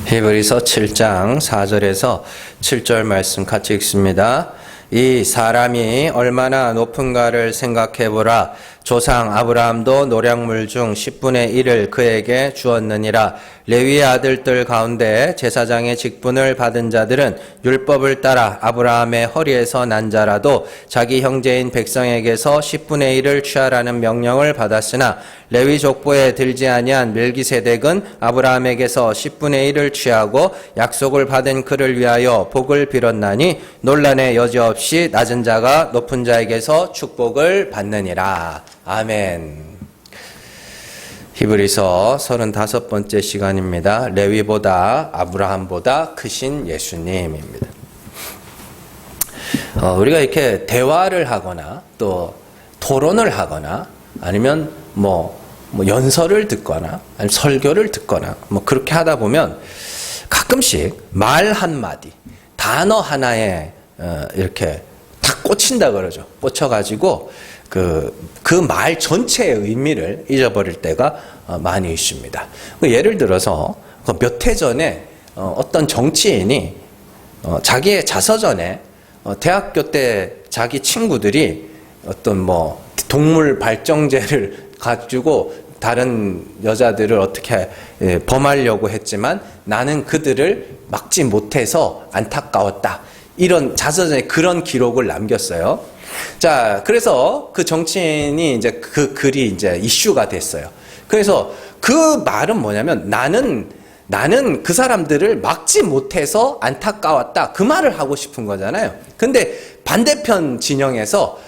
히브리서 7장 4절에서 7절 말씀 같이 읽습니다. 이 사람이 얼마나 높은가를 생각해보라. 조상 아브라함도 노략물 중 10분의 1을 그에게 주었느니라. 레위의 아들들 가운데 제사장의 직분을 받은 자들은 율법을 따라 아브라함의 허리에서 난 자라도 자기 형제인 백성에게서 10분의 1을 취하라는 명령을 받았으나 레위 족보에 들지 아니한 멜기세덱은 아브라함에게서 10분의 1을 취하고 약속을 받은 그를 위하여 복을 빌었나니 논란의 여지 없이 낮은 자가 높은 자에게서 축복을 받느니라. 아멘. 히브리서 35번째 시간입니다. 레위보다 아브라함보다 크신 예수님입니다. 우리가 이렇게 대화를 하거나 또 토론을 하거나 아니면 뭐 연설을 듣거나 아니면 설교를 듣거나 그렇게 하다 보면 가끔씩 말 한마디, 단어 하나에 이렇게 탁 꽂힌다 그러죠. 꽂혀가지고 그 말 전체의 의미를 잊어버릴 때가 많이 있습니다. 예를 들어서 몇 해 전에 어떤 정치인이 자기의 자서전에 대학교 때 자기 친구들이 어떤 동물 발정제를 가지고 다른 여자들을 어떻게 범하려고 했지만 나는 그들을 막지 못해서 안타까웠다. 이런 자서전에 그런 기록을 남겼어요. 자, 그래서 그 정치인이 이제 그 글이 이제 이슈가 됐어요. 그래서 그 말은 뭐냐면 나는 그 사람들을 막지 못해서 안타까웠다. 그 말을 하고 싶은 거잖아요. 근데 반대편 진영에서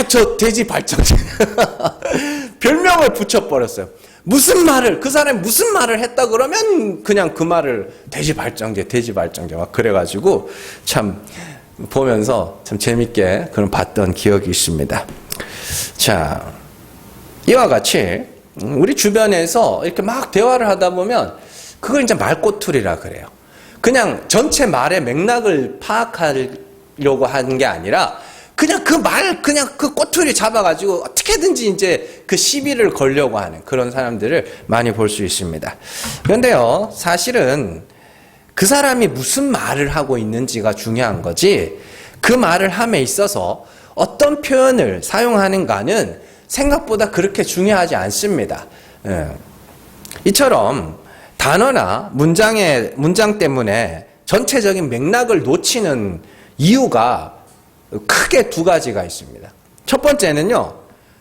저 돼지 발정제 별명을 붙여버렸어요. 그 사람이 무슨 말을 했다 그러면 그냥 그 말을 돼지 발정제 막 그래가지고 참 보면서 참 재밌게 그런 봤던 기억이 있습니다. 자, 이와 같이 우리 주변에서 이렇게 막 대화를 하다 보면 그걸 이제 말꼬투리라 그래요. 그냥 전체 말의 맥락을 파악하려고 하는 게 아니라 그냥 그 꼬투리 잡아가지고 어떻게든지 이제 그 시비를 걸려고 하는 그런 사람들을 많이 볼 수 있습니다. 그런데요, 사실은 그 사람이 무슨 말을 하고 있는지가 중요한 거지, 그 말을 함에 있어서 어떤 표현을 사용하는가는 생각보다 그렇게 중요하지 않습니다. 이처럼 단어나 문장 때문에 전체적인 맥락을 놓치는 이유가 크게 두 가지가 있습니다. 첫 번째는요,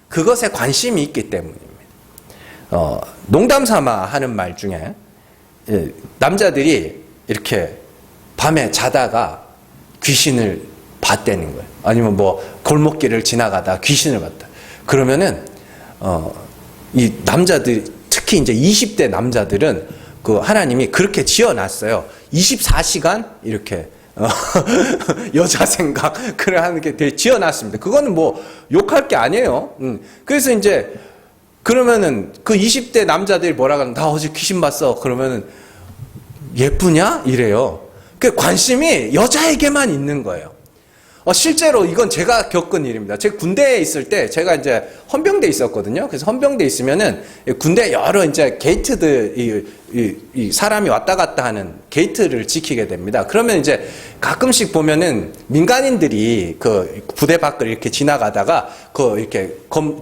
그것에 관심이 있기 때문입니다. 농담 삼아 하는 말 중에 남자들이 이렇게 밤에 자다가 귀신을 봤다는 거예요. 아니면 골목길을 지나가다 귀신을 봤다. 그러면은 이 남자들, 특히 이제 20대 남자들은 그 하나님이 그렇게 지어놨어요. 24시간 이렇게 여자 생각 그래 하는 게 되게 지어놨습니다. 그거는 욕할 게 아니에요. 그래서 이제 그러면은 그 20대 남자들이 뭐라 그러면 나 어제 귀신 봤어. 그러면은 예쁘냐? 이래요. 그 관심이 여자에게만 있는 거예요. 실제로 이건 제가 겪은 일입니다. 제가 군대에 있을 때 제가 이제 헌병대에 있었거든요. 그래서 헌병대에 있으면은 군대 여러 이제 게이트들 이 사람이 왔다 갔다 하는 게이트를 지키게 됩니다. 그러면 이제 가끔씩 보면은 민간인들이 그 부대 밖을 이렇게 지나가다가 이렇게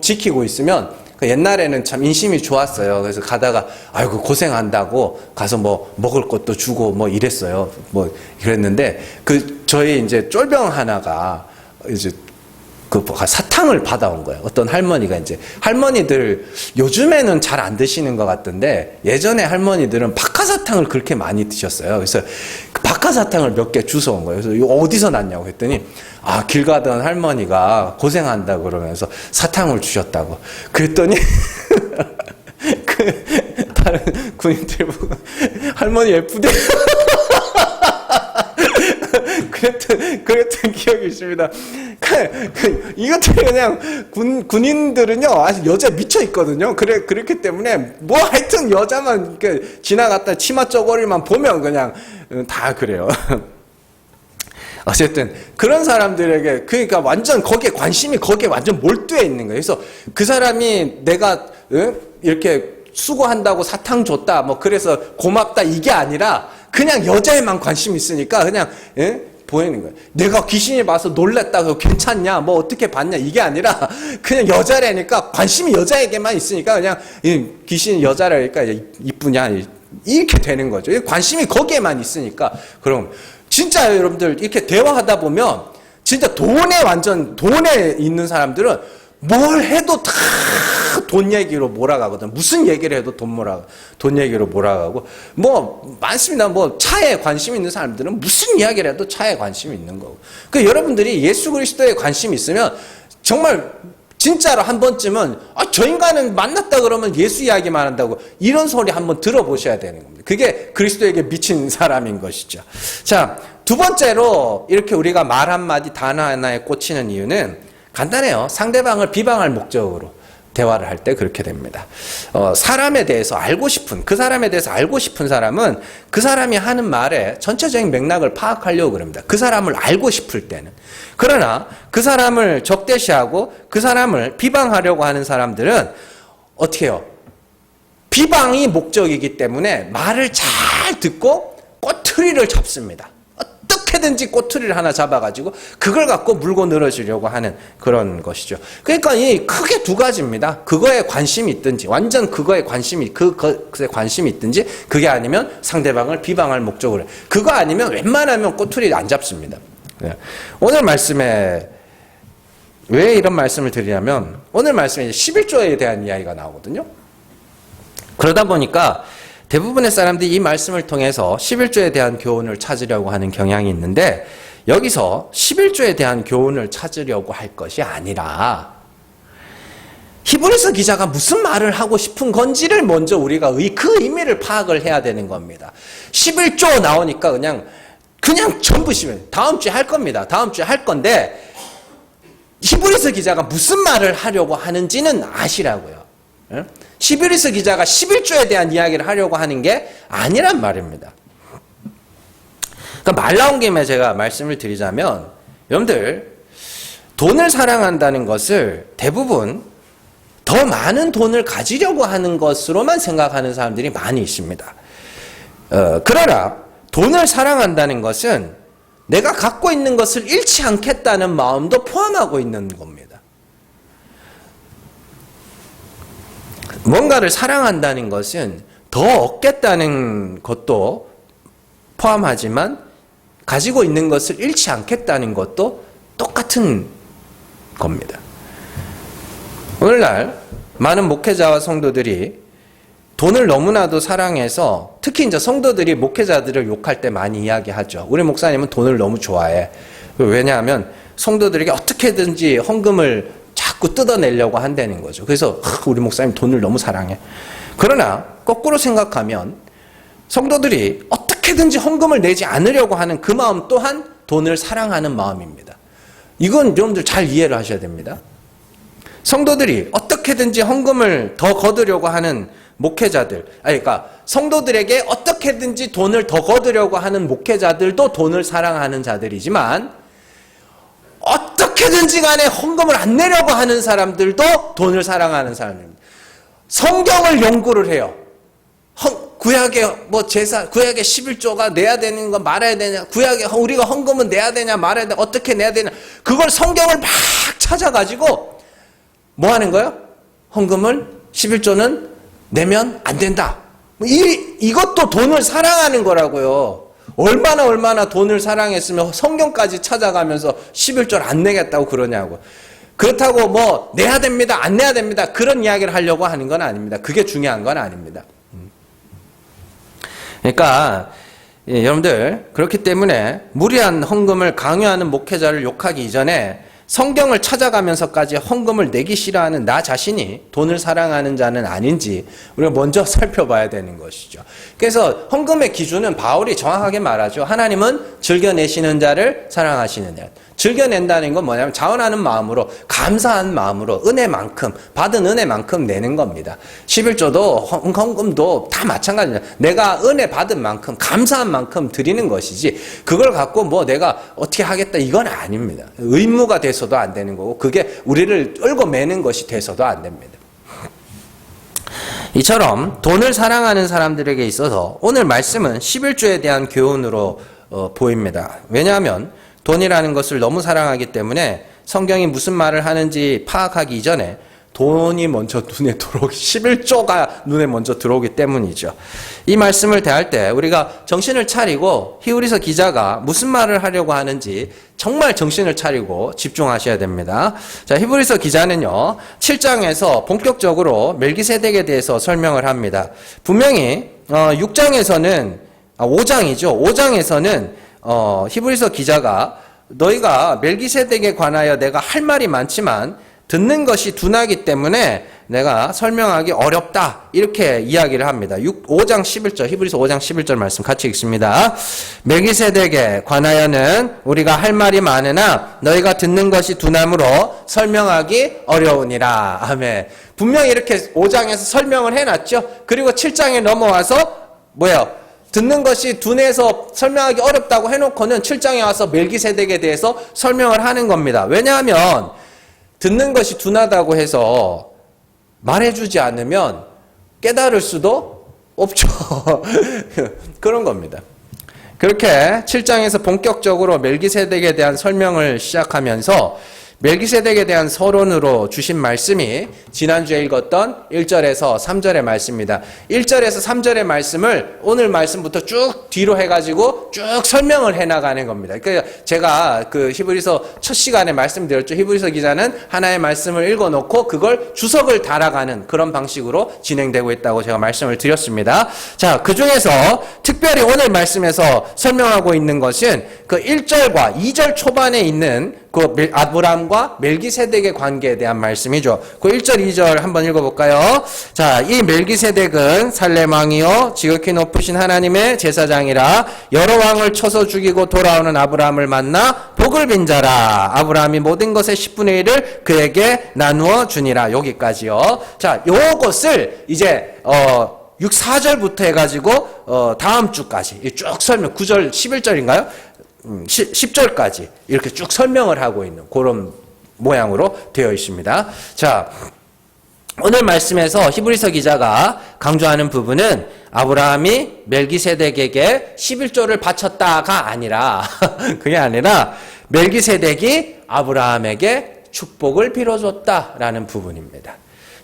지키고 있으면 옛날에는 참 인심이 좋았어요. 그래서 가다가 아이고 고생한다고 가서 먹을 것도 주고 이랬어요. 그랬는데 저희 이제 쫄병 하나가 이제 사탕을 받아온 거예요. 어떤 할머니가 이제 할머니들 요즘에는 잘 안 드시는 것 같던데 예전에 할머니들은 박하사탕을 그렇게 많이 드셨어요. 그래서 그 박하사탕을 몇 개 주워온 거예요. 그래서 이거 어디서 났냐고 했더니 길 가던 할머니가 고생한다 그러면서 사탕을 주셨다고. 그랬더니 다른 군인들 보고 할머니 예쁘대. 그랬던 기억이 있습니다. 이것들이 그냥 군인들은요, 아직 여자 미쳐 있거든요. 그렇기 때문에 하여튼 여자만 이렇게 지나갔다 치마 쪼거리만 보면 그냥 다 그래요. 어쨌든 그런 사람들에게 그러니까 완전 관심이 거기에 완전 몰두해 있는 거예요. 그래서 그 사람이 내가 이렇게 수고한다고 사탕 줬다, 뭐 그래서 고맙다 이게 아니라 그냥 여자에만 관심이 있으니까 그냥 보이는 거예요. 내가 귀신이 봐서 놀랬다, 괜찮냐, 뭐 어떻게 봤냐 이게 아니라 그냥 여자라니까 관심이 여자에게만 있으니까 그냥 귀신이 여자라니까 이쁘냐 이렇게 되는 거죠. 관심이 거기에만 있으니까. 그럼 진짜 여러분들 이렇게 대화하다 보면 진짜 돈에 있는 사람들은 뭘 해도 다 돈 얘기로 몰아가거든. 무슨 얘기를 해도 돈 얘기로 몰아가고, 뭐, 많습니다. 뭐, 차에 관심 있는 사람들은 무슨 이야기를 해도 차에 관심이 있는 거고. 그 여러분들이 예수 그리스도에 관심이 있으면 정말 진짜로 한 번쯤은, 저 인간은 만났다 그러면 예수 이야기만 한다고, 이런 소리 한번 들어보셔야 되는 겁니다. 그게 그리스도에게 미친 사람인 것이죠. 자, 두 번째로 이렇게 우리가 말 한마디 단어 하나에 꽂히는 이유는 간단해요. 상대방을 비방할 목적으로 대화를 할 때 그렇게 됩니다. 사람에 대해서 알고 싶은, 그 사람에 대해서 알고 싶은 사람은 그 사람이 하는 말에 전체적인 맥락을 파악하려고 그럽니다. 그 사람을 알고 싶을 때는. 그러나 그 사람을 적대시하고 그 사람을 비방하려고 하는 사람들은 어떻게 해요? 비방이 목적이기 때문에 말을 잘 듣고 꼬투리를 잡습니다. 어떻게든지 꼬투리를 하나 잡아가지고 그걸 갖고 물고 늘어지려고 하는 그런 것이죠. 그러니까 이 크게 두 가지입니다. 그거에 관심이 있든지, 완전 그거에 관심이 있든지, 그게 아니면 상대방을 비방할 목적으로. 그거 아니면 웬만하면 꼬투리 안 잡습니다. 오늘 말씀에 왜 이런 말씀을 드리냐면, 오늘 말씀에 11조에 대한 이야기가 나오거든요. 그러다 보니까 대부분의 사람들이 이 말씀을 통해서 11조에 대한 교훈을 찾으려고 하는 경향이 있는데, 여기서 11조에 대한 교훈을 찾으려고 할 것이 아니라 히브리서 기자가 무슨 말을 하고 싶은 건지를 먼저 우리가 그 의미를 파악을 해야 되는 겁니다. 11조 나오니까 그냥 전부 다음 주에 할 겁니다. 다음 주에 할 건데 히브리서 기자가 무슨 말을 하려고 하는지는 아시라고요. 11리서 기자가 11조에 대한 이야기를 하려고 하는 게 아니란 말입니다. 그러니까 말 나온 김에 제가 말씀을 드리자면, 여러분들 돈을 사랑한다는 것을 대부분 더 많은 돈을 가지려고 하는 것으로만 생각하는 사람들이 많이 있습니다. 그러나 돈을 사랑한다는 것은 내가 갖고 있는 것을 잃지 않겠다는 마음도 포함하고 있는 겁니다. 뭔가를 사랑한다는 것은 더 얻겠다는 것도 포함하지만 가지고 있는 것을 잃지 않겠다는 것도 똑같은 겁니다. 오늘날 많은 목회자와 성도들이 돈을 너무나도 사랑해서, 특히 이제 성도들이 목회자들을 욕할 때 많이 이야기하죠. 우리 목사님은 돈을 너무 좋아해. 왜냐하면 성도들에게 어떻게든지 헌금을 자꾸 뜯어내려고 한다는 거죠. 그래서 우리 목사님 돈을 너무 사랑해. 그러나 거꾸로 생각하면 성도들이 어떻게든지 헌금을 내지 않으려고 하는 그 마음 또한 돈을 사랑하는 마음입니다. 이건 여러분들 잘 이해를 하셔야 됩니다. 성도들이 어떻게든지 헌금을 더 거두려고 하는 목회자들, 그러니까 성도들에게 어떻게든지 돈을 더 거두려고 하는 목회자들도 돈을 사랑하는 자들이지만, 어떻게든지 간에 헌금을 안 내려고 하는 사람들도 돈을 사랑하는 사람입니다. 성경을 연구를 해요. 구약의 구약의 11조가 내야 되는 거 말아야 되냐, 구약에 우리가 헌금은 내야 되냐 말아야 되냐, 어떻게 내야 되냐, 그걸 성경을 막 찾아가지고 뭐 하는 거예요? 헌금을 11조는 내면 안 된다. 이것도 돈을 사랑하는 거라고요. 얼마나 돈을 사랑했으면 성경까지 찾아가면서 11조를 안 내겠다고 그러냐고. 그렇다고 뭐 내야 됩니다, 안 내야 됩니다, 그런 이야기를 하려고 하는 건 아닙니다. 그게 중요한 건 아닙니다. 그러니까 여러분들, 그렇기 때문에 무리한 헌금을 강요하는 목회자를 욕하기 이전에 성경을 찾아가면서까지 헌금을 내기 싫어하는 나 자신이 돈을 사랑하는 자는 아닌지 우리가 먼저 살펴봐야 되는 것이죠. 그래서 헌금의 기준은 바울이 정확하게 말하죠. 하나님은 즐겨내시는 자를 사랑하시느냐. 즐겨낸다는 건 뭐냐면 자원하는 마음으로, 감사한 마음으로 은혜만큼, 받은 은혜만큼 내는 겁니다. 11조도 헌금도 다 마찬가지입니다. 내가 은혜 받은 만큼, 감사한 만큼 드리는 것이지, 그걸 갖고 뭐 내가 어떻게 하겠다 이건 아닙니다. 의무가 돼서도 안 되는 거고, 그게 우리를 얽어매는 것이 돼서도 안 됩니다. 이처럼 돈을 사랑하는 사람들에게 있어서 오늘 말씀은 11조에 대한 교훈으로 보입니다. 왜냐하면 돈이라는 것을 너무 사랑하기 때문에 성경이 무슨 말을 하는지 파악하기 이전에 돈이 먼저 눈에 들어오기, 11조가 눈에 먼저 들어오기 때문이죠. 이 말씀을 대할 때 우리가 정신을 차리고 히브리서 기자가 무슨 말을 하려고 하는지 정말 정신을 차리고 집중하셔야 됩니다. 자, 히브리서 기자는요, 7장에서 본격적으로 멜기세덱에 대해서 설명을 합니다. 분명히 6장에서는 5장이죠. 5장에서는 히브리서 기자가 너희가 멜기세덱에 관하여 내가 할 말이 많지만 듣는 것이 둔하기 때문에 내가 설명하기 어렵다, 이렇게 이야기를 합니다. 5장 11절, 히브리서 5장 11절 말씀 같이 읽습니다. 멜기세덱에 관하여는 우리가 할 말이 많으나 너희가 듣는 것이 둔함으로 설명하기 어려우니라. 아멘. 분명히 이렇게 5장에서 설명을 해놨죠. 그리고 7장에 넘어와서 뭐예요? 듣는 것이 둔해서 설명하기 어렵다고 해놓고는 7장에 와서 멜기세덱에 대해서 설명을 하는 겁니다. 왜냐하면 듣는 것이 둔하다고 해서 말해주지 않으면 깨달을 수도 없죠. 그런 겁니다. 그렇게 7장에서 본격적으로 멜기세덱에 대한 설명을 시작하면서 멜기세덱에 대한 서론으로 주신 말씀이 지난주에 읽었던 1절에서 3절의 말씀입니다. 1절에서 3절의 말씀을 오늘 말씀부터 쭉 뒤로 해가지고 쭉 설명을 해나가는 겁니다. 그러니까 제가 그 히브리서 첫 시간에 말씀드렸죠. 히브리서 기자는 하나의 말씀을 읽어놓고 그걸 주석을 달아가는 그런 방식으로 진행되고 있다고 제가 말씀을 드렸습니다. 자, 그 중에서 특별히 오늘 말씀에서 설명하고 있는 것은 그 1절과 2절 초반에 있는 그 아브람과 멜기세덱의 관계에 대한 말씀이죠. 그 1절, 2절 한번 읽어볼까요? 자, 이 멜기세덱은 살렘 왕이요 지극히 높으신 하나님의 제사장이라 여러 왕을 쳐서 죽이고 돌아오는 아브람을 만나 복을 빈 자라. 아브람이 모든 것의 10분의 1을 그에게 나누어 주니라. 여기까지요. 자, 요것을 이제 6, 4절부터 해가지고 다음 주까지 쭉 설명, 9절, 11절인가요? 10절까지 이렇게 쭉 설명을 하고 있는 그런 모양으로 되어 있습니다. 자, 오늘 말씀에서 히브리서 기자가 강조하는 부분은 아브라함이 멜기세덱에게 11조를 바쳤다가 아니라 그게 아니라 멜기세덱이 아브라함에게 축복을 빌어줬다라는 부분입니다.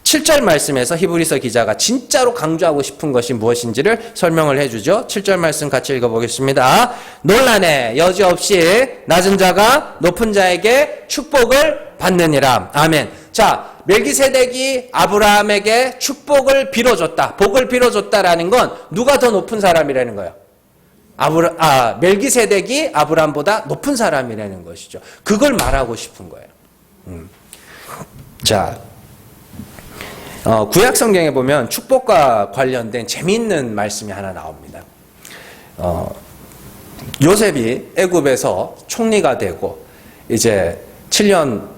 7절 말씀에서 히브리서 기자가 진짜로 강조하고 싶은 것이 무엇인지를 설명을 해주죠. 7절 말씀 같이 읽어보겠습니다. 논란에 여지없이 낮은 자가 높은 자에게 축복을 받느니라. 아멘. 자, 멜기세덱이 아브라함에게 축복을 빌어줬다, 복을 빌어줬다라는 건 누가 더 높은 사람이라는 거예요? 멜기세덱이 아브라함보다 높은 사람이라는 것이죠. 그걸 말하고 싶은 거예요. 자, 구약 성경에 보면 축복과 관련된 재미있는 말씀이 하나 나옵니다. 요셉이 애굽에서 총리가 되고 이제 7년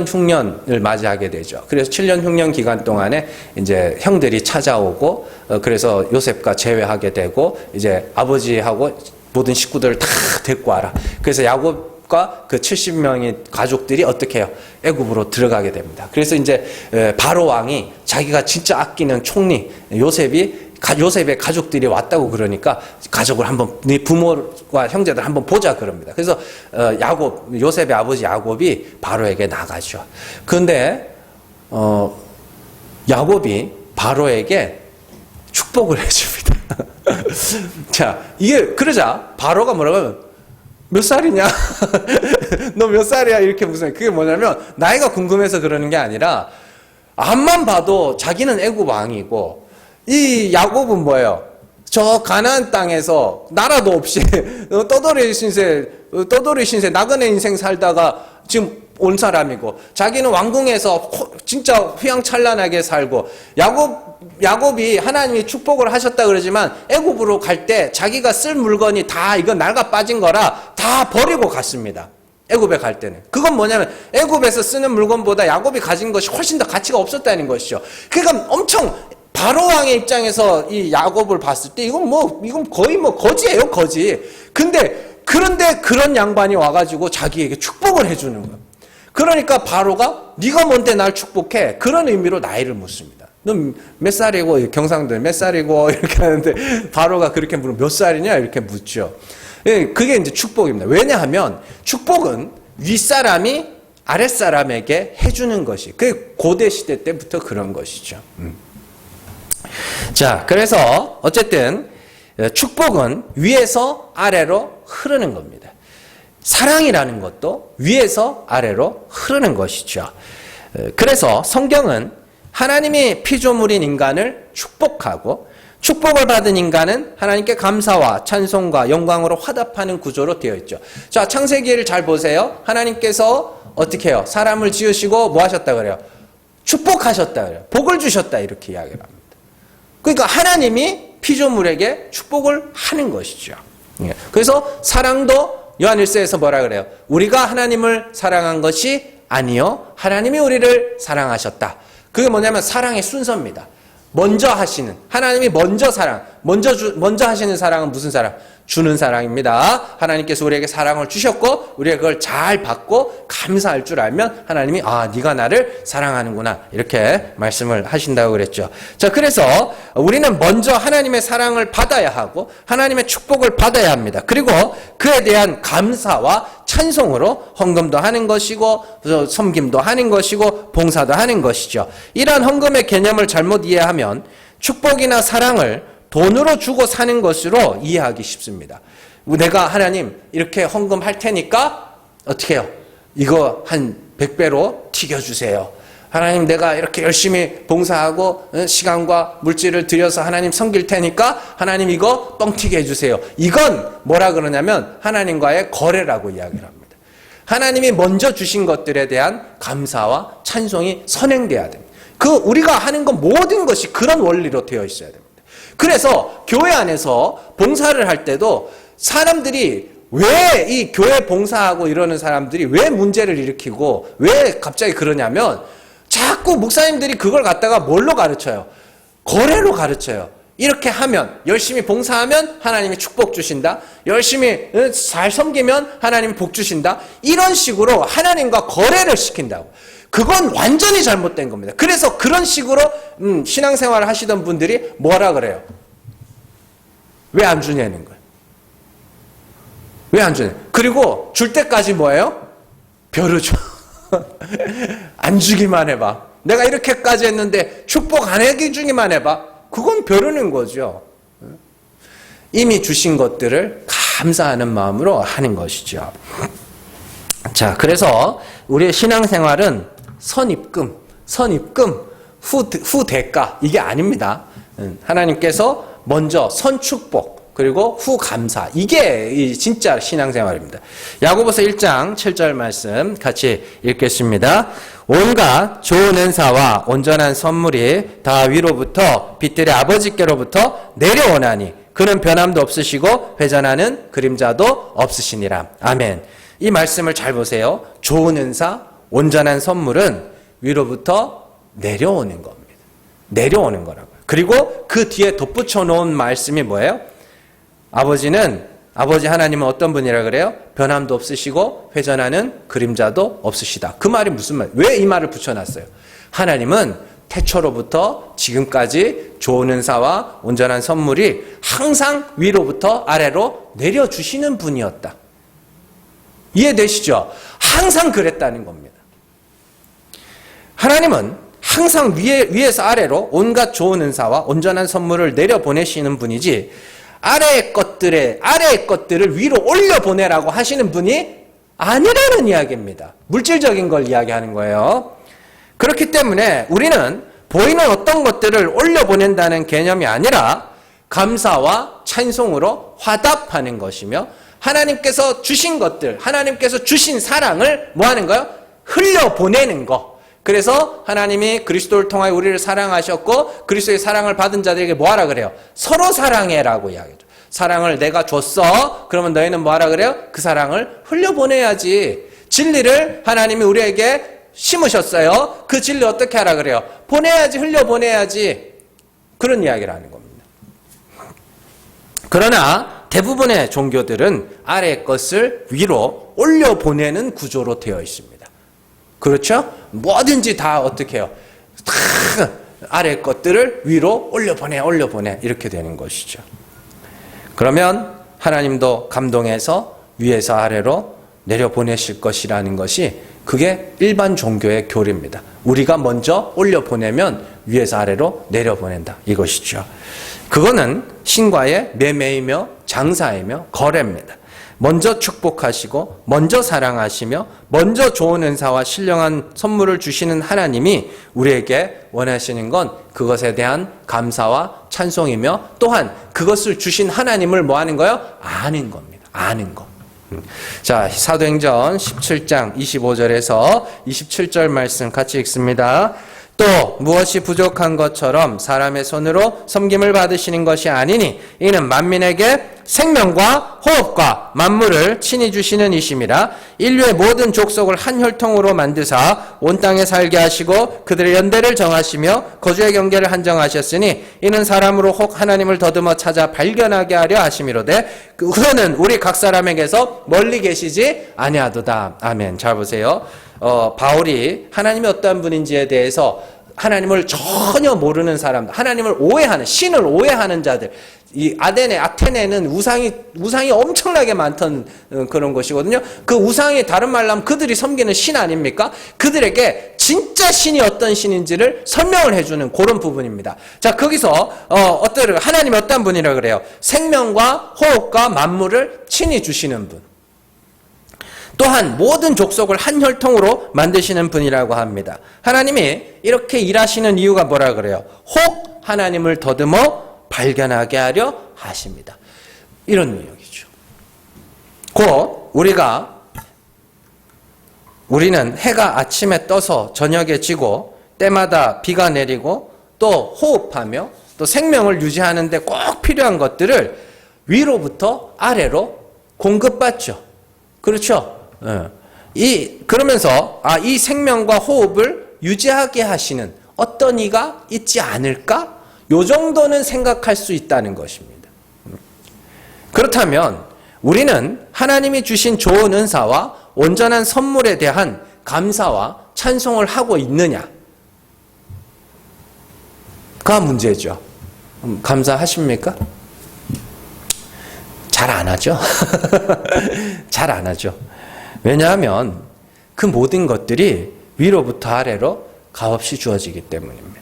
흉년을 맞이하게 되죠. 그래서 7년 흉년 기간 동안에 이제 형들이 찾아오고 그래서 요셉과 재회하게 되고 이제 아버지하고 모든 식구들을 다 데리고 와라. 그래서 야곱 그 70명의 가족들이 어떻게 해요? 애굽으로 들어가게 됩니다. 그래서 이제 바로 왕이 자기가 진짜 아끼는 총리 요셉의 가족들이 왔다고 그러니까 가족을 한번 네 부모와 형제들 한번 보자 그럽니다. 그래서 요셉의 아버지 야곱이 바로에게 나가죠. 그런데 야곱이 바로에게 축복을 해줍니다. 자, 이게 그러자 바로가 뭐라고 하면 몇 살이냐? 너 몇 살이야? 이렇게 무슨, 그게 뭐냐면, 나이가 궁금해서 그러는 게 아니라, 앞만 봐도 자기는 애굽 왕이고, 이 야곱은 뭐예요? 저 가나안 땅에서 나라도 없이, 떠돌이 신세, 나그네 인생 살다가 지금 온 사람이고, 자기는 왕궁에서 진짜 휘황찬란하게 살고, 야곱이 하나님이 축복을 하셨다 그러지만 애굽으로 갈 때 자기가 쓸 물건이 다 이건 낡아 빠진 거라 다 버리고 갔습니다. 애굽에 갈 때는. 그건 뭐냐면 애굽에서 쓰는 물건보다 야곱이 가진 것이 훨씬 더 가치가 없었다는 것이죠. 그러니까 엄청 바로 왕의 입장에서 이 야곱을 봤을 때 이건 거의 거지예요, 거지. 그런데 그런 양반이 와가지고 자기에게 축복을 해주는 거예요. 그러니까 바로가 네가 뭔데 날 축복해? 그런 의미로 나이를 묻습니다. 너 몇 살이고, 경상도 몇 살이고, 이렇게 하는데, 바로가 그렇게 물으면 몇 살이냐? 이렇게 묻죠. 그게 이제 축복입니다. 왜냐하면, 축복은 윗사람이 아랫사람에게 해주는 것이, 그게 고대시대 때부터 그런 것이죠. 자, 그래서, 어쨌든, 축복은 위에서 아래로 흐르는 겁니다. 사랑이라는 것도 위에서 아래로 흐르는 것이죠. 그래서 성경은 하나님이 피조물인 인간을 축복하고 축복을 받은 인간은 하나님께 감사와 찬송과 영광으로 화답하는 구조로 되어 있죠. 자, 창세기를 잘 보세요. 하나님께서 어떻게 해요? 사람을 지으시고 뭐 하셨다 그래요? 축복하셨다 그래요. 복을 주셨다 이렇게 이야기를 합니다. 그러니까 하나님이 피조물에게 축복을 하는 것이죠. 그래서 사랑도 요한일서에서 뭐라 그래요? 우리가 하나님을 사랑한 것이 아니요, 하나님이 우리를 사랑하셨다. 그게 뭐냐면 사랑의 순서입니다. 먼저 하시는, 하나님이 먼저 사랑, 먼저 하시는 사랑은 무슨 사랑? 주는 사랑입니다. 하나님께서 우리에게 사랑을 주셨고 우리가 그걸 잘 받고 감사할 줄 알면 하나님이 네가 나를 사랑하는구나 이렇게 말씀을 하신다고 그랬죠. 자, 그래서 우리는 먼저 하나님의 사랑을 받아야 하고 하나님의 축복을 받아야 합니다. 그리고 그에 대한 감사와 찬송으로 헌금도 하는 것이고 섬김도 하는 것이고 봉사도 하는 것이죠. 이러한 헌금의 개념을 잘못 이해하면 축복이나 사랑을 돈으로 주고 사는 것으로 이해하기 쉽습니다. 내가 하나님 이렇게 헌금할 테니까 어떻게 해요? 이거 한 100배로 튀겨주세요. 하나님 내가 이렇게 열심히 봉사하고 시간과 물질을 들여서 하나님 섬길 테니까 하나님 이거 뻥튀기 해주세요. 이건 뭐라 그러냐면 하나님과의 거래라고 이야기를 합니다. 하나님이 먼저 주신 것들에 대한 감사와 찬송이 선행돼야 됩니다. 우리가 하는 건 모든 것이 그런 원리로 되어 있어야 됩니다. 그래서 교회 안에서 봉사를 할 때도 사람들이 왜 이 교회 봉사하고 이러는 사람들이 왜 문제를 일으키고 왜 갑자기 그러냐면 자꾸 목사님들이 그걸 갖다가 뭘로 가르쳐요? 거래로 가르쳐요. 이렇게 하면, 열심히 봉사하면 하나님이 축복 주신다. 열심히 잘 섬기면 하나님이 복 주신다. 이런 식으로 하나님과 거래를 시킨다고. 그건 완전히 잘못된 겁니다. 그래서 그런 식으로 신앙생활을 하시던 분들이 뭐라 그래요? 왜 안 주냐는 거예요. 왜 안 주냐? 그리고 줄 때까지 뭐예요? 별을 줘. 안 주기만 해봐. 내가 이렇게까지 했는데 축복 안 해주기만 해봐. 그건 벼르는 거죠. 이미 주신 것들을 감사하는 마음으로 하는 것이죠. 자, 그래서 우리의 신앙생활은 선입금, 후 대가 이게 아닙니다. 하나님께서 먼저 선축복 그리고 후 감사 이게 진짜 신앙생활입니다. 야고보서 1장 7절 말씀 같이 읽겠습니다. 온갖 좋은 은사와 온전한 선물이 다 위로부터 빛들의 아버지께로부터 내려오나니 그는 변함도 없으시고 회전하는 그림자도 없으시니라. 아멘. 이 말씀을 잘 보세요. 좋은 은사, 온전한 선물은 위로부터 내려오는 겁니다. 내려오는 거라고요. 그리고 그 뒤에 덧붙여 놓은 말씀이 뭐예요? 아버지 하나님은 어떤 분이라 그래요? 변함도 없으시고 회전하는 그림자도 없으시다. 그 말이 무슨 말? 왜 이 말을 붙여놨어요? 하나님은 태초로부터 지금까지 좋은 은사와 온전한 선물이 항상 위로부터 아래로 내려주시는 분이었다. 이해되시죠? 항상 그랬다는 겁니다. 하나님은 항상 위에서 아래로 온갖 좋은 은사와 온전한 선물을 내려보내시는 분이지 아래의 것들을 위로 올려보내라고 하시는 분이 아니라는 이야기입니다. 물질적인 걸 이야기하는 거예요. 그렇기 때문에 우리는 보이는 어떤 것들을 올려보낸다는 개념이 아니라 감사와 찬송으로 화답하는 것이며 하나님께서 주신 것들, 하나님께서 주신 사랑을 뭐 하는 거예요? 흘려보내는 거. 그래서 하나님이 그리스도를 통하여 우리를 사랑하셨고 그리스도의 사랑을 받은 자들에게 뭐하라 그래요? 서로 사랑해라고 이야기하죠. 사랑을 내가 줬어. 그러면 너희는 뭐하라 그래요? 그 사랑을 흘려보내야지. 진리를 하나님이 우리에게 심으셨어요. 그 진리 어떻게 하라 그래요? 보내야지, 흘려보내야지. 그런 이야기를 하는 겁니다. 그러나 대부분의 종교들은 아래의 것을 위로 올려보내는 구조로 되어 있습니다. 그렇죠? 뭐든지 다 어떻게 해요? 다 아래 것들을 위로 올려보내 이렇게 되는 것이죠. 그러면 하나님도 감동해서 위에서 아래로 내려보내실 것이라는 것이 그게 일반 종교의 교리입니다. 우리가 먼저 올려보내면 위에서 아래로 내려보낸다 이것이죠. 그거는 신과의 매매이며 장사이며 거래입니다. 먼저 축복하시고 먼저 사랑하시며 먼저 좋은 은사와 신령한 선물을 주시는 하나님이 우리에게 원하시는 건 그것에 대한 감사와 찬송이며 또한 그것을 주신 하나님을 뭐 하는 거예요? 아는 겁니다. 아는 거. 자, 사도행전 17장 25절에서 27절 말씀 같이 읽습니다. 또 무엇이 부족한 것처럼 사람의 손으로 섬김을 받으시는 것이 아니니 이는 만민에게 생명과 호흡과 만물을 친히 주시는 이심이라. 인류의 모든 족속을 한 혈통으로 만드사 온 땅에 살게 하시고 그들의 연대를 정하시며 거주의 경계를 한정하셨으니 이는 사람으로 혹 하나님을 더듬어 찾아 발견하게 하려 하심이로되 그는 우리 각 사람에게서 멀리 계시지 아니하도다. 아멘. 잘 보세요. 바울이 하나님이 어떠한 분인지에 대해서 하나님을 전혀 모르는 사람들, 하나님을 오해하는, 신을 오해하는 자들, 이 아테네는 우상이 엄청나게 많던 그런 것이거든요. 그 우상이 다른 말로 하면 그들이 섬기는 신 아닙니까? 그들에게 진짜 신이 어떤 신인지를 설명을 해주는 그런 부분입니다. 자, 거기서 하나님이 어떤 분이라 그래요? 생명과 호흡과 만물을 친히 주시는 분. 또한 모든 족속을 한 혈통으로 만드시는 분이라고 합니다. 하나님이 이렇게 일하시는 이유가 뭐라 그래요? 혹 하나님을 더듬어 발견하게 하려 하십니다. 이런 내용이죠. 곧 우리는 해가 아침에 떠서 저녁에 지고 때마다 비가 내리고 또 호흡하며 또 생명을 유지하는 데 꼭 필요한 것들을 위로부터 아래로 공급받죠. 그렇죠? 그러면서 이 생명과 호흡을 유지하게 하시는 어떤 이가 있지 않을까? 요 정도는 생각할 수 있다는 것입니다. 그렇다면 우리는 하나님이 주신 좋은 은사와 온전한 선물에 대한 감사와 찬송을 하고 있느냐가 문제죠. 감사하십니까? 잘 안 하죠. 잘 안 하죠. 왜냐하면 그 모든 것들이 위로부터 아래로 값없이 주어지기 때문입니다.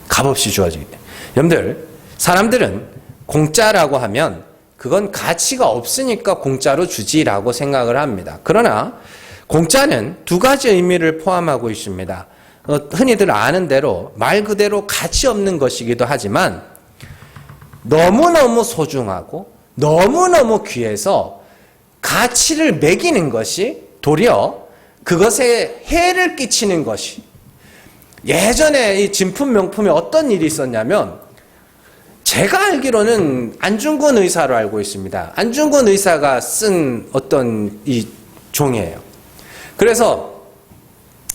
값없이 주어지기 때문에. 여러분들, 사람들은 공짜라고 하면 그건 가치가 없으니까 공짜로 주지라고 생각을 합니다. 그러나 공짜는 두 가지 의미를 포함하고 있습니다. 흔히들 아는 대로 말 그대로 가치 없는 것이기도 하지만 너무너무 소중하고 너무너무 귀해서 가치를 매기는 것이 도리어 그것에 해를 끼치는 것이. 예전에 이 진품 명품에 어떤 일이 있었냐면 제가 알기로는 안중근 의사로 알고 있습니다. 안중근 의사가 쓴 어떤 이 종이에요. 그래서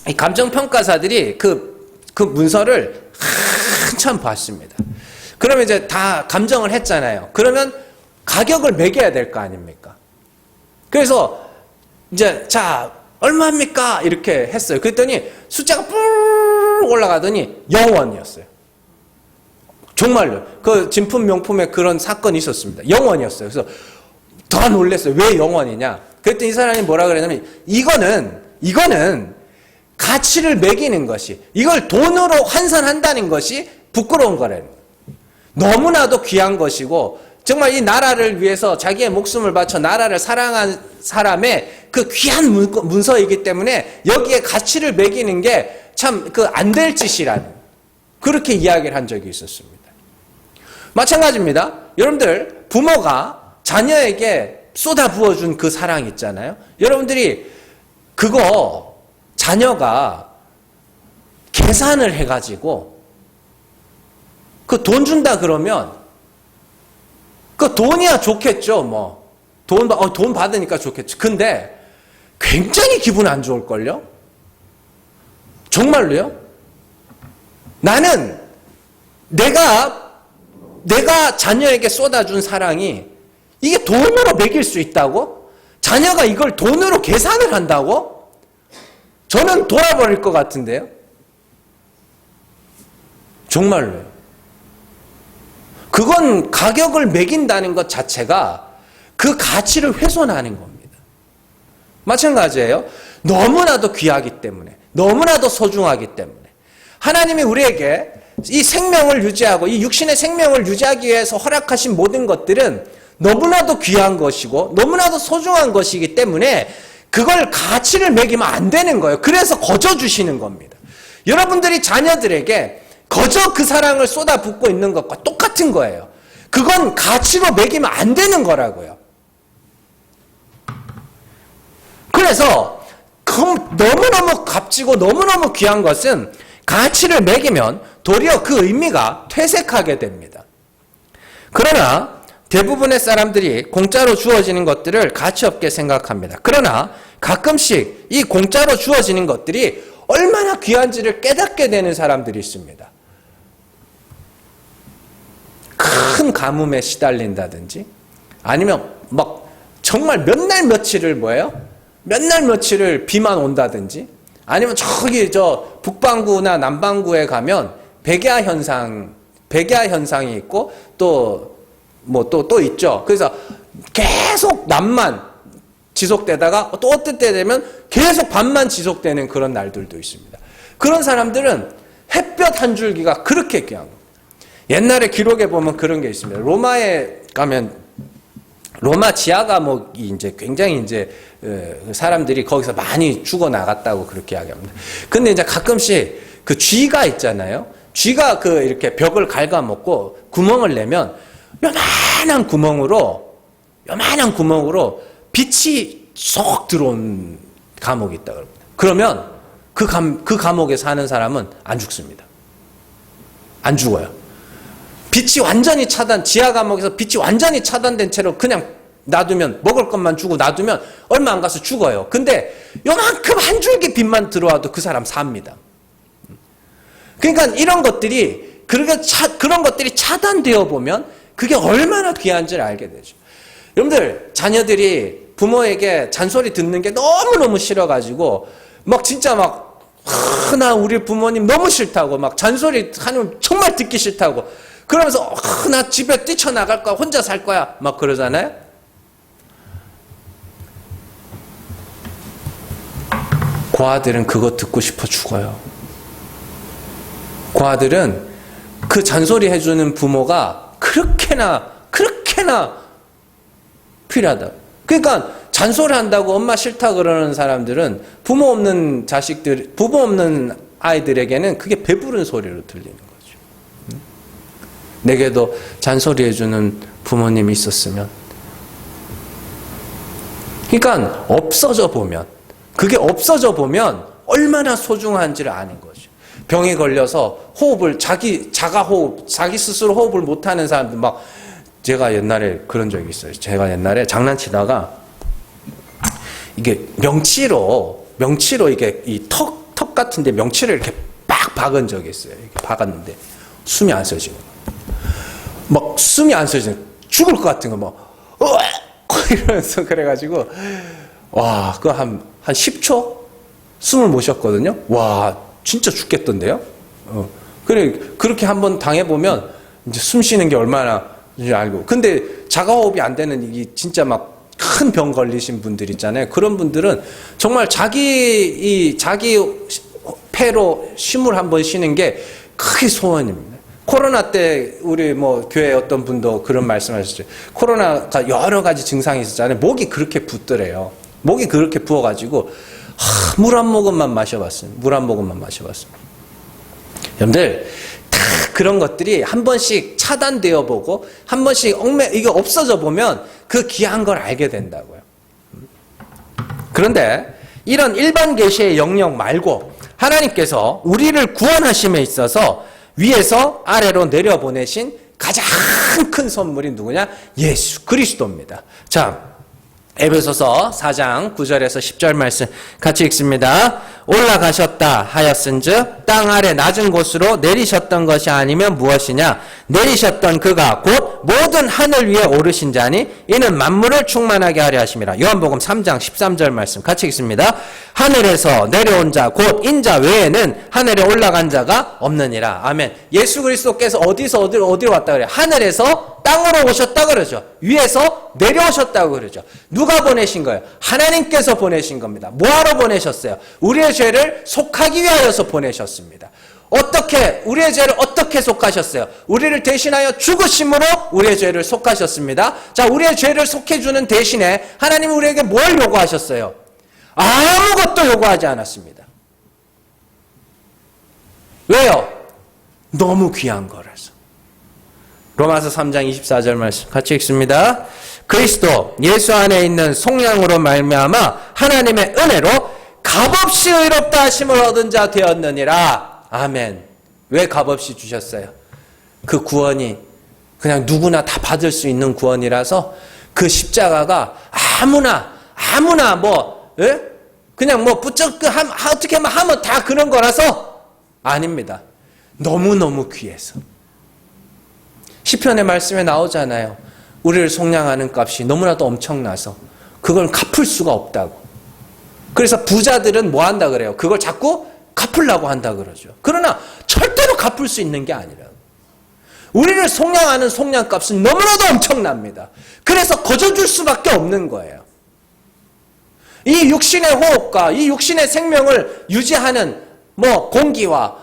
이 감정평가사들이 그 문서를 한참 봤습니다. 그러면 이제 다 감정을 했잖아요. 그러면 가격을 매겨야 될 거 아닙니까? 그래서 이제 자 얼마입니까? 이렇게 했어요. 그랬더니 숫자가 뿔 올라가더니 0원이었어요. 정말로 그 진품 명품에 그런 사건이 있었습니다. 0원이었어요. 그래서 더 놀랐어요. 왜 0원이냐? 그랬더니 이 사람이 뭐라 그랬냐면 이거는 가치를 매기는 것이, 이걸 돈으로 환산한다는 것이 부끄러운 거라는 거예요. 너무나도 귀한 것이고 정말 이 나라를 위해서 자기의 목숨을 바쳐 나라를 사랑한 사람의 그 귀한 문서이기 때문에 여기에 가치를 매기는 게 참 그 안 될 짓이라는, 그렇게 이야기를 한 적이 있었습니다. 마찬가지입니다. 여러분들, 부모가 자녀에게 쏟아 부어준 그 사랑 있잖아요. 여러분들이 그거 자녀가 계산을 해가지고 그 돈 준다 그러면 그 돈이야 좋겠죠. 뭐 돈 받으니까 좋겠죠. 근데 굉장히 기분 안 좋을걸요? 정말로요? 나는 내가 자녀에게 쏟아준 사랑이 이게 돈으로 매길 수 있다고? 자녀가 이걸 돈으로 계산을 한다고? 저는 돌아버릴 것 같은데요? 정말로요. 그건 가격을 매긴다는 것 자체가 그 가치를 훼손하는 겁니다. 마찬가지예요. 너무나도 귀하기 때문에, 너무나도 소중하기 때문에 하나님이 우리에게 이 생명을 유지하고 이 육신의 생명을 유지하기 위해서 허락하신 모든 것들은 너무나도 귀한 것이고 너무나도 소중한 것이기 때문에 그걸 가치를 매기면 안 되는 거예요. 그래서 거저 주시는 겁니다. 여러분들이 자녀들에게 거저 그 사랑을 쏟아붓고 있는 것과 똑같은 거예요. 그건 가치로 매기면 안 되는 거라고요. 그래서 너무너무 값지고 너무너무 귀한 것은 가치를 매기면 도리어 그 의미가 퇴색하게 됩니다. 그러나 대부분의 사람들이 공짜로 주어지는 것들을 가치 없게 생각합니다. 그러나 가끔씩 이 공짜로 주어지는 것들이 얼마나 귀한지를 깨닫게 되는 사람들이 있습니다. 큰 가뭄에 시달린다든지 아니면 막 정말 몇 날 며칠을 몇 날 며칠을 비만 온다든지 아니면 저기 북반구나 남반구에 가면 백야 현상이 있고 또 있죠. 그래서 계속 낮만 지속되다가 또 어떨 때 되면 계속 밤만 지속되는 그런 날들도 있습니다. 그런 사람들은 햇볕 한 줄기가 그렇게 귀한 겁니다. 옛날에 기록에 보면 그런 게 있습니다. 로마에 가면 로마 지하 감옥이 이제 굉장히 이제 사람들이 거기서 많이 죽어 나갔다고 그렇게 이야기합니다. 근데 이제 가끔씩 그 쥐가 있잖아요. 쥐가 이렇게 벽을 갉아먹고 구멍을 내면 요만한 구멍으로 빛이 쏙 들어온 감옥이 있다 그럽니다. 그러면 그 감옥에 사는 사람은 안 죽습니다. 안 죽어요. 지하 감옥에서 빛이 완전히 차단된 채로 그냥 놔두면, 먹을 것만 주고 놔두면 얼마 안 가서 죽어요. 근데 요만큼 한 줄기 빛만 들어와도 그 사람 삽니다. 그러니까 이런 것들이, 그런 것들이 차단되어 보면 그게 얼마나 귀한지를 알게 되죠. 여러분들, 자녀들이 부모에게 잔소리 듣는 게 너무너무 싫어가지고, 나 우리 부모님 너무 싫다고, 잔소리 하면 정말 듣기 싫다고, 그러면서, 나 집에 뛰쳐나갈 거야, 혼자 살 거야, 그러잖아요? 그 아들은 그거 듣고 싶어 죽어요. 그 아들은 그 잔소리 해주는 부모가 그렇게나 필요하다. 그러니까 잔소리 한다고 엄마 싫다 그러는 사람들은 부모 없는 아이들에게는 그게 배부른 소리로 들리는 거죠. 내게도 잔소리 해주는 부모님이 있었으면. 그러니까 그게 없어져 보면 얼마나 소중한지를 아는 거죠. 병에 걸려서 자기 스스로 호흡을 못하는 사람들 제가 옛날에 그런 적이 있어요. 제가 옛날에 장난치다가 이게 명치로 이게 이 턱 같은데 명치를 이렇게 빡 박은 적이 있어요. 이렇게 박았는데 숨이 안 쉬어지고 숨이 안 쉬어지는 죽을 것 같은 거 이러면서 그래가지고 와 그거 한 10초 숨을 못 쉬었거든요. 와 진짜 죽겠던데요. 그렇게 한번 당해보면 이제 숨 쉬는 게 얼마나 알고. 근데 자가호흡이 안 되는 이 진짜 큰 병 걸리신 분들 있잖아요. 그런 분들은 정말 자기 폐로 숨을 한번 쉬는 게 크게 소원입니다. 코로나 때 우리 교회 어떤 분도 그런 말씀하셨죠. 코로나가 여러 가지 증상이 있었잖아요. 목이 그렇게 붓더래요. 목이 그렇게 부어가지고 물 한 모금만 마셔봤습니다. 여러분들 다 그런 것들이 한 번씩 차단되어 보고 한 번씩 이게 없어져 보면 그 귀한 걸 알게 된다고요. 그런데 이런 일반 계시의 영역 말고 하나님께서 우리를 구원하심에 있어서 위에서 아래로 내려보내신 가장 큰 선물이 누구냐? 예수 그리스도입니다. 자, 에베소서 4장 9절에서 10절 말씀 같이 읽습니다. 올라가셨다 하였은즉 땅 아래 낮은 곳으로 내리셨던 것이 아니면 무엇이냐? 내리셨던 그가 곧 모든 하늘 위에 오르신 자니 이는 만물을 충만하게 하려 하심이라. 요한복음 3장 13절 말씀 같이 읽습니다. 하늘에서 내려온 자 곧 인자 외에는 하늘에 올라간 자가 없느니라. 아멘. 예수 그리스도께서 어디로 왔다 그래요? 하늘에서 땅으로 오셨다 그러죠. 위에서 내려오셨다고 그러죠. 누가 보내신 거예요? 하나님께서 보내신 겁니다. 뭐하러 보내셨어요? 우리의 죄를 속하기 위하여서 보내셨습니다. 우리의 죄를 어떻게 속하셨어요? 우리를 대신하여 죽으심으로 우리의 죄를 속하셨습니다. 자, 우리의 죄를 속해주는 대신에 하나님은 우리에게 뭘 요구하셨어요? 아무것도 요구하지 않았습니다. 왜요? 너무 귀한 거라서. 로마서 3장 24절 말씀 같이 읽습니다. 그리스도 예수 안에 있는 속량으로 말미암아 하나님의 은혜로 값없이 의롭다 하심을 얻은 자 되었느니라. 아멘. 왜 값없이 주셨어요? 그 구원이 그냥 누구나 다 받을 수 있는 구원이라서 그 십자가가 아무나 그냥 어떻게 하면 다 그런 거라서 아닙니다. 너무너무 귀해서. 시편의 말씀에 나오잖아요. 우리를 속량하는 값이 너무나도 엄청나서 그걸 갚을 수가 없다고. 그래서 부자들은 뭐 한다 그래요? 그걸 자꾸 갚으려고 한다 그러죠. 그러나 절대로 갚을 수 있는 게 아니라 우리를 속량하는 속량값은 너무나도 엄청납니다. 그래서 거저줄 수밖에 없는 거예요. 이 육신의 호흡과 이 육신의 생명을 유지하는 공기와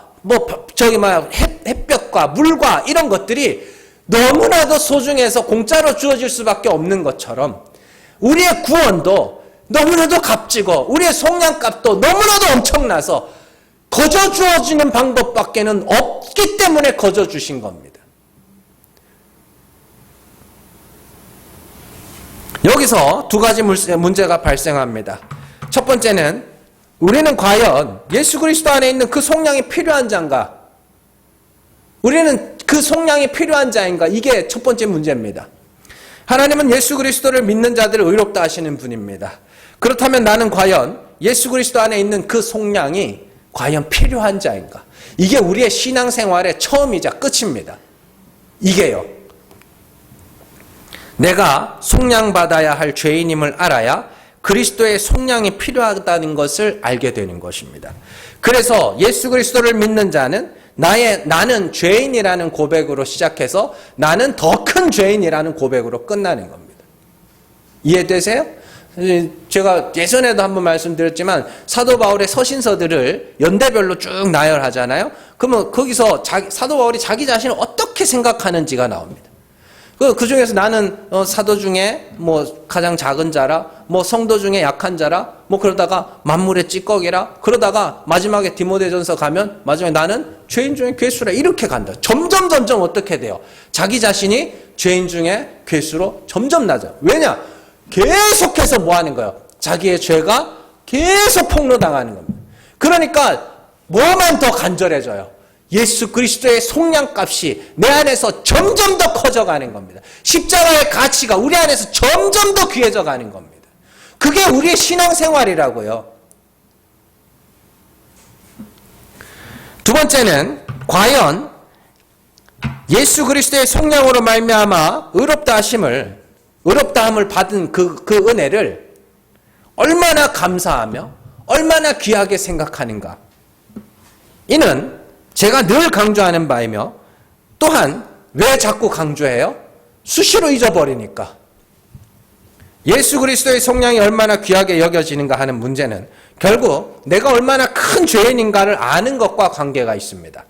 햇볕과 물과 이런 것들이 너무나도 소중해서 공짜로 주어질 수밖에 없는 것처럼 우리의 구원도 너무나도 값지고 우리의 속량값도 너무나도 엄청나서 거저 주어지는 방법밖에는 없기 때문에 거저 주신 겁니다. 여기서 두 가지 문제가 발생합니다. 첫 번째는 우리는 과연 예수 그리스도 안에 있는 그 속량이 필요한 자인가? 우리는 그 속량이 필요한 자인가? 이게 첫 번째 문제입니다. 하나님은 예수 그리스도를 믿는 자들을 의롭다 하시는 분입니다. 그렇다면 나는 과연 예수 그리스도 안에 있는 그 속량이 과연 필요한 자인가? 이게 우리의 신앙생활의 처음이자 끝입니다. 이게요. 내가 속량받아야 할 죄인임을 알아야 그리스도의 속량이 필요하다는 것을 알게 되는 것입니다. 그래서 예수 그리스도를 믿는 자는 나는 죄인이라는 고백으로 시작해서 나는 더 큰 죄인이라는 고백으로 끝나는 겁니다. 이해되세요? 제가 예전에도 한번 말씀드렸지만 사도 바울의 서신서들을 연대별로 쭉 나열하잖아요. 그러면 거기서 사도 바울이 자기 자신을 어떻게 생각하는지가 나옵니다. 그 중에서 나는 사도 중에 가장 작은 자라, 성도 중에 약한 자라, 그러다가 만물의 찌꺼기라, 그러다가 마지막에 디모데전서 가면 마지막에 나는 죄인 중에 괴수라 이렇게 간다. 점점 어떻게 돼요? 자기 자신이 죄인 중에 괴수로 점점 낮아요. 왜냐? 계속해서 뭐 하는 거예요? 자기의 죄가 계속 폭로당하는 겁니다. 그러니까 뭐만 더 간절해져요? 예수 그리스도의 속량값이 내 안에서 점점 더 커져가는 겁니다. 십자가의 가치가 우리 안에서 점점 더 귀해져 가는 겁니다. 그게 우리의 신앙생활이라고요. 두 번째는 과연 예수 그리스도의 속량으로 말미암아 의롭다함을 받은 그 은혜를 얼마나 감사하며 얼마나 귀하게 생각하는가. 이는 제가 늘 강조하는 바이며 또한 왜 자꾸 강조해요? 수시로 잊어버리니까. 예수 그리스도의 속량이 얼마나 귀하게 여겨지는가 하는 문제는 결국 내가 얼마나 큰 죄인인가를 아는 것과 관계가 있습니다.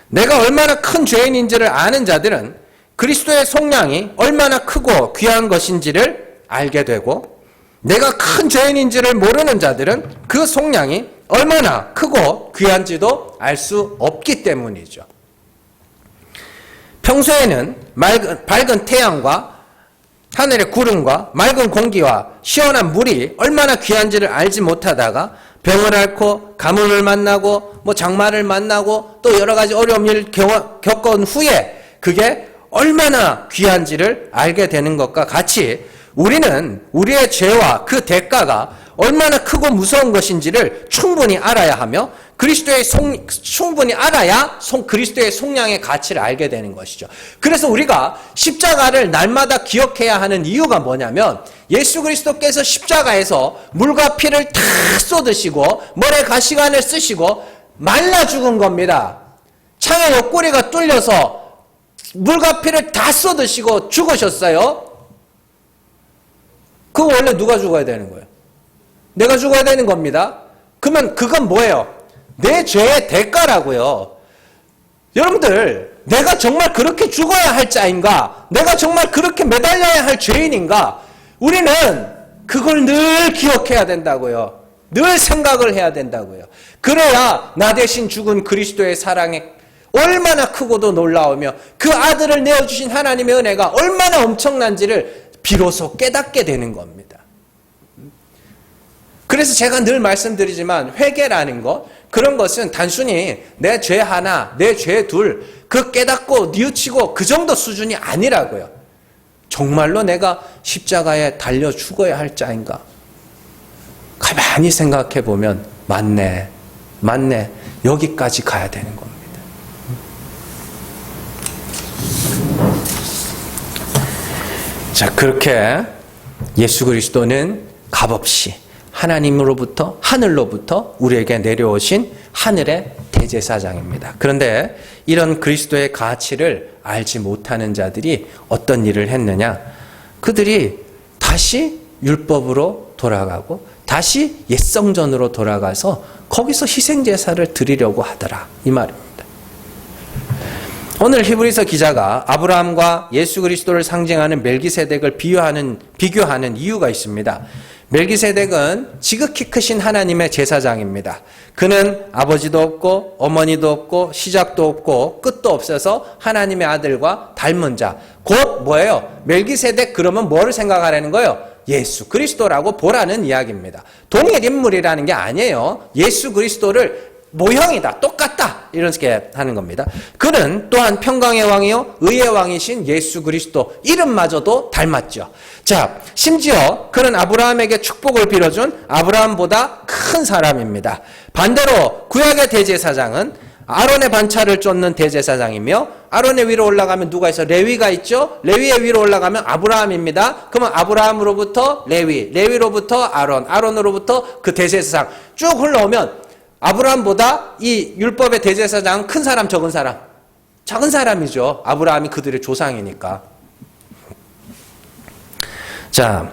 내가 얼마나 큰 죄인인지를 아는 자들은 그리스도의 속량이 얼마나 크고 귀한 것인지를 알게 되고, 내가 큰 죄인인지를 모르는 자들은 그 속량이 얼마나 크고 귀한지도 알 수 없기 때문이죠. 평소에는 밝은 태양과 하늘의 구름과 맑은 공기와 시원한 물이 얼마나 귀한지를 알지 못하다가 병을 앓고 가뭄을 만나고 장마를 만나고 또 여러 가지 어려운 일을 겪은 후에 그게 얼마나 귀한지를 알게 되는 것과 같이 우리는 우리의 죄와 그 대가가 얼마나 크고 무서운 것인지를 충분히 알아야 하며 충분히 알아야 그리스도의 속량의 가치를 알게 되는 것이죠. 그래서 우리가 십자가를 날마다 기억해야 하는 이유가 뭐냐면 예수 그리스도께서 십자가에서 물과 피를 다 쏟으시고 머리에 가시관을 쓰시고 말라 죽은 겁니다. 창에 옆구리가 뚫려서 물과 피를 다 쏟으시고 죽으셨어요. 그거 원래 누가 죽어야 되는 거예요? 내가 죽어야 되는 겁니다. 그러면 그건 뭐예요? 내 죄의 대가라고요. 여러분들, 내가 정말 그렇게 죽어야 할 자인가? 내가 정말 그렇게 매달려야 할 죄인인가? 우리는 그걸 늘 기억해야 된다고요. 늘 생각을 해야 된다고요. 그래야 나 대신 죽은 그리스도의 사랑이 얼마나 크고도 놀라우며 그 아들을 내어주신 하나님의 은혜가 얼마나 엄청난지를 비로소 깨닫게 되는 겁니다. 그래서 제가 늘 말씀드리지만 회개라는 것, 그런 것은 단순히 내 죄 하나, 내 죄 둘, 그 깨닫고 뉘우치고 그 정도 수준이 아니라고요. 정말로 내가 십자가에 달려 죽어야 할 자인가? 가만히 생각해 보면 맞네. 여기까지 가야 되는 겁니다. 자, 그렇게 예수 그리스도는 값없이 하나님으로부터, 하늘로부터 우리에게 내려오신 하늘의 대제사장입니다. 그런데 이런 그리스도의 가치를 알지 못하는 자들이 어떤 일을 했느냐? 그들이 다시 율법으로 돌아가고 다시 옛성전으로 돌아가서 거기서 희생제사를 드리려고 하더라, 이 말입니다. 오늘 히브리서 기자가 아브라함과 예수 그리스도를 상징하는 멜기세덱을 비교하는 이유가 있습니다. 멜기세덱은 지극히 크신 하나님의 제사장입니다. 그는 아버지도 없고 어머니도 없고 시작도 없고 끝도 없어서 하나님의 아들과 닮은 자. 곧 뭐예요? 멜기세덱 그러면 뭐를 생각하라는 거예요? 예수 그리스도라고 보라는 이야기입니다. 동일 인물이라는 게 아니에요. 예수 그리스도를 모형이다, 똑같다, 이렇게 하는 겁니다. 그는 또한 평강의 왕이요 의의 왕이신 예수 그리스도 이름마저도 닮았죠. 자, 심지어 그는 아브라함에게 축복을 빌어준 아브라함보다 큰 사람입니다. 반대로 구약의 대제사장은 아론의 반차를 쫓는 대제사장이며 아론의 위로 올라가면 누가 있어? 레위가 있죠. 레위의 위로 올라가면 아브라함입니다. 그러면 아브라함으로부터 레위로부터 아론으로부터 그 대제사장 쭉 흘러오면 아브라함보다 이 율법의 대제사장은 큰 사람, 적은 사람? 작은 사람이죠. 아브라함이 그들의 조상이니까. 자,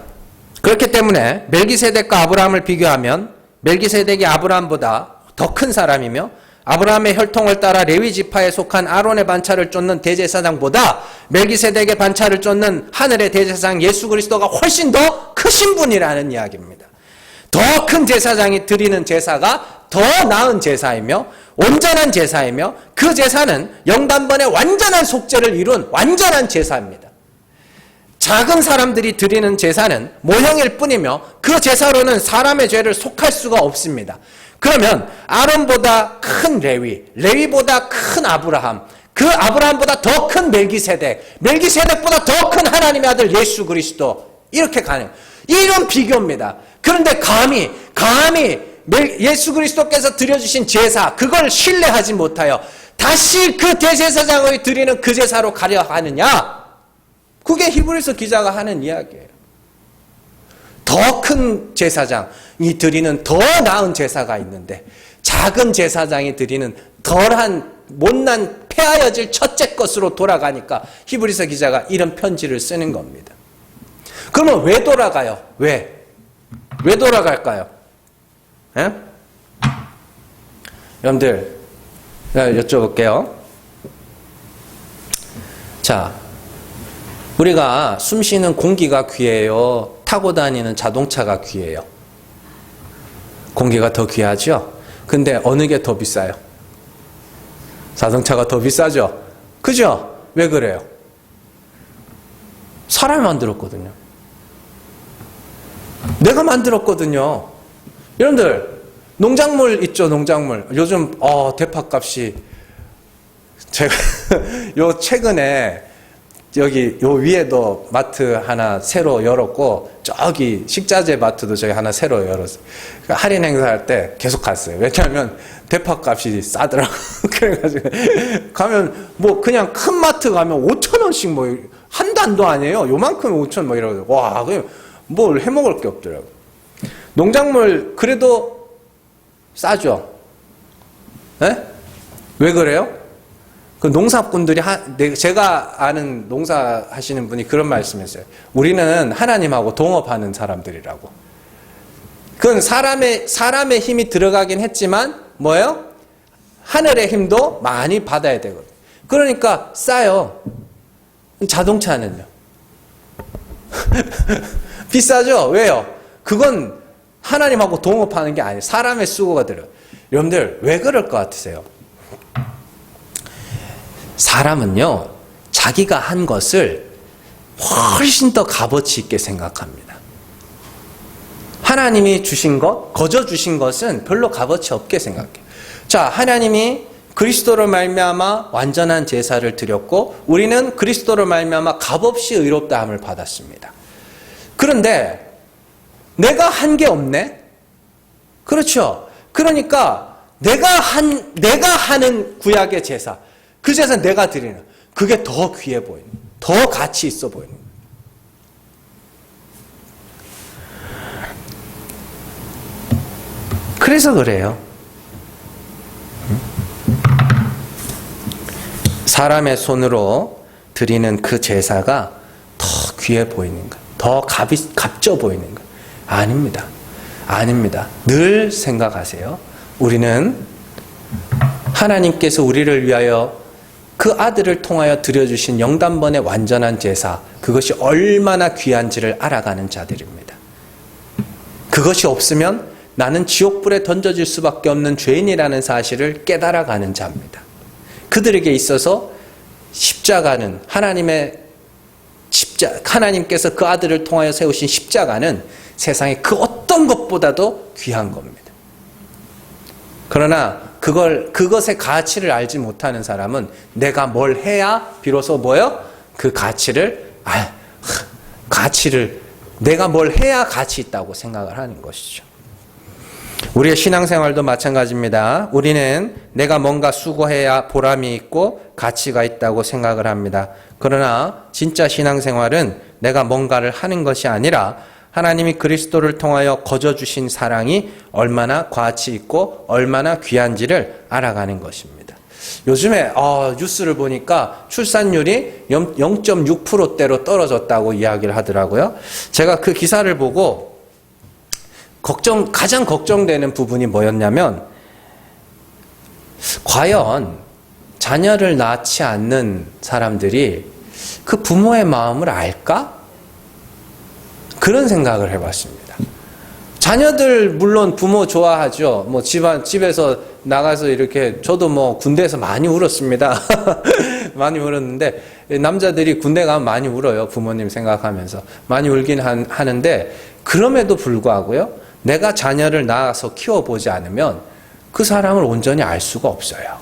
그렇기 때문에 멜기세덱과 아브라함을 비교하면 멜기세덱이 아브라함보다 더 큰 사람이며 아브라함의 혈통을 따라 레위 지파에 속한 아론의 반차를 쫓는 대제사장보다 멜기세덱의 반차를 쫓는 하늘의 대제사장 예수 그리스도가 훨씬 더 크신 분이라는 이야기입니다. 더 큰 제사장이 드리는 제사가 더 나은 제사이며 온전한 제사이며 그 제사는 영단번의 완전한 속죄를 이룬 완전한 제사입니다. 작은 사람들이 드리는 제사는 모형일 뿐이며 그 제사로는 사람의 죄를 속할 수가 없습니다. 그러면 아론보다 큰 레위보다 큰 아브라함, 그 아브라함보다 더 큰 멜기세덱보다 더 큰 하나님의 아들 예수 그리스도, 이렇게 가는 이런 비교입니다. 그런데 감히 예수 그리스도께서 드려주신 제사, 그걸 신뢰하지 못하여 다시 그 대제사장의 드리는 그 제사로 가려 하느냐? 그게 히브리서 기자가 하는 이야기예요. 더 큰 제사장이 드리는 더 나은 제사가 있는데 작은 제사장이 드리는 덜한 못난 폐하여질 첫째 것으로 돌아가니까 히브리서 기자가 이런 편지를 쓰는 겁니다. 그러면 왜 돌아가요? 왜 돌아갈까요? 예? 여러분들, 여쭤볼게요. 자, 우리가 숨 쉬는 공기가 귀해요? 타고 다니는 자동차가 귀해요? 공기가 더 귀하죠? 근데 어느 게 더 비싸요? 자동차가 더 비싸죠? 그죠? 왜 그래요? 사람이 만들었거든요. 내가 만들었거든요. 여러분들, 농작물 있죠, 농작물. 요즘, 대파값이, 제가, 최근에 여기 요 위에도 마트 하나 새로 열었고 저기 식자재 마트도 저기 하나 새로 열었어요. 그러니까 할인 행사할 때 계속 갔어요. 왜냐하면 대파 값이 싸더라고. 그래가지고 가면 뭐 그냥 큰 마트 가면 5,000원씩 뭐 한 단도 아니에요. 요만큼 5,000원 뭐 이러고 와 그냥 뭘 해먹을 게 없더라고. 농작물 그래도 싸죠. 네? 왜 그래요? 그 농사꾼들이 제가 아는 농사 하시는 분이 그런 말씀했어요. 우리는 하나님하고 동업하는 사람들이라고. 그건 사람의 힘이 들어가긴 했지만 뭐예요? 하늘의 힘도 많이 받아야 되거든요. 그러니까 싸요. 자동차는요. 비싸죠? 왜요? 그건 하나님하고 동업하는 게 아니에요. 사람의 수고가 들어요. 여러분들 왜 그럴 것 같으세요? 사람은요, 자기가 한 것을 훨씬 더 값어치 있게 생각합니다. 하나님이 주신 것, 거저 주신 것은 별로 값어치 없게 생각해요. 자, 하나님이 그리스도로 말미암아 완전한 제사를 드렸고, 우리는 그리스도로 말미암아 값없이 의롭다함을 받았습니다. 그런데 내가 한 게 없네? 그렇죠. 그러니까 내가 하는 구약의 제사, 그 제사 내가 드리는 그게 더 귀해 보이는, 더 가치 있어 보이는. 그래서 그래요. 사람의 손으로 드리는 그 제사가 더 귀해 보이는 거예요. 더 값져 보이는 거예요. 아닙니다. 아닙니다. 늘 생각하세요. 우리는 하나님께서 우리를 위하여 그 아들을 통하여 드려주신 영단번의 완전한 제사, 그것이 얼마나 귀한지를 알아가는 자들입니다. 그것이 없으면 나는 지옥불에 던져질 수밖에 없는 죄인이라는 사실을 깨달아가는 자입니다. 그들에게 있어서 십자가는 하나님께서 그 아들을 통하여 세우신 십자가는 세상의 그 어떤 것보다도 귀한 겁니다. 그러나 그것의 가치를 알지 못하는 사람은 내가 뭘 해야 비로소 뭐요? 그 가치를 내가 뭘 해야 가치 있다고 생각을 하는 것이죠. 우리의 신앙생활도 마찬가지입니다. 우리는 내가 뭔가 수고해야 보람이 있고 가치가 있다고 생각을 합니다. 그러나 진짜 신앙생활은 내가 뭔가를 하는 것이 아니라 하나님이 그리스도를 통하여 거저 주신 사랑이 얼마나 가치 있고 얼마나 귀한지를 알아가는 것입니다. 요즘에 뉴스를 보니까 출산율이 0.6%대로 떨어졌다고 이야기를 하더라고요. 제가 그 기사를 보고 가장 걱정되는 부분이 뭐였냐면, 과연 자녀를 낳지 않는 사람들이 그 부모의 마음을 알까? 그런 생각을 해봤습니다. 자녀들 물론 부모 좋아하죠. 뭐 집에서 나가서 이렇게, 저도 뭐 군대에서 많이 울었습니다. 많이 울었는데, 남자들이 군대 가면 많이 울어요. 부모님 생각하면서. 많이 울긴 하는데, 그럼에도 불구하고요, 내가 자녀를 낳아서 키워보지 않으면 그 사람을 온전히 알 수가 없어요.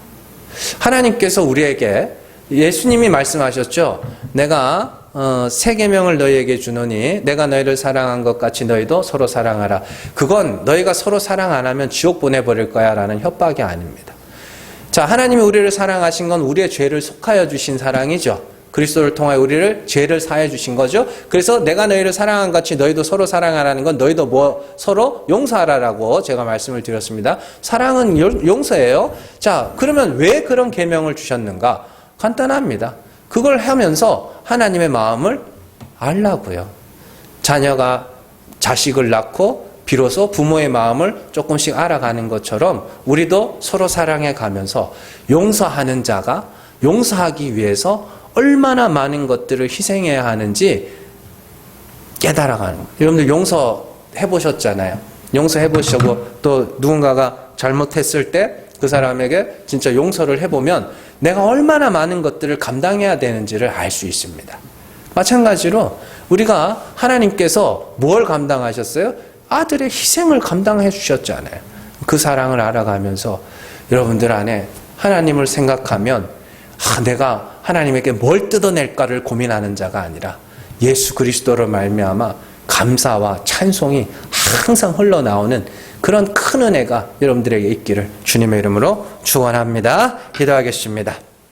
하나님께서 우리에게, 예수님이 말씀하셨죠. 내가 새 계명을 너희에게 주노니 내가 너희를 사랑한 것 같이 너희도 서로 사랑하라. 그건 너희가 서로 사랑 안 하면 지옥 보내버릴 거야 라는 협박이 아닙니다. 자, 하나님이 우리를 사랑하신 건 우리의 죄를 속하여 주신 사랑이죠. 그리스도를 통하여 우리를 죄를 사해 주신 거죠. 그래서 내가 너희를 사랑한 같이 너희도 서로 사랑하라는 건 너희도 서로 용서하라라고 제가 말씀을 드렸습니다. 사랑은 용서예요. 자, 그러면 왜 그런 계명을 주셨는가? 간단합니다. 그걸 하면서 하나님의 마음을 알라고요. 자녀가 자식을 낳고 비로소 부모의 마음을 조금씩 알아가는 것처럼 우리도 서로 사랑해 가면서 용서하는 자가 용서하기 위해서 얼마나 많은 것들을 희생해야 하는지 깨달아가는 거예요. 여러분들 용서해 보셨잖아요. 용서해 보시고 또 누군가가 잘못했을 때 그 사람에게 진짜 용서를 해보면 내가 얼마나 많은 것들을 감당해야 되는지를 알 수 있습니다. 마찬가지로 우리가 하나님께서 뭘 감당하셨어요? 아들의 희생을 감당해 주셨잖아요. 그 사랑을 알아가면서 여러분들 안에 하나님을 생각하면 내가 하나님에게 뭘 뜯어낼까를 고민하는 자가 아니라 예수 그리스도로 말미암아 감사와 찬송이 항상 흘러나오는 그런 큰 은혜가 여러분들에게 있기를 주님의 이름으로 축원합니다. 기도하겠습니다.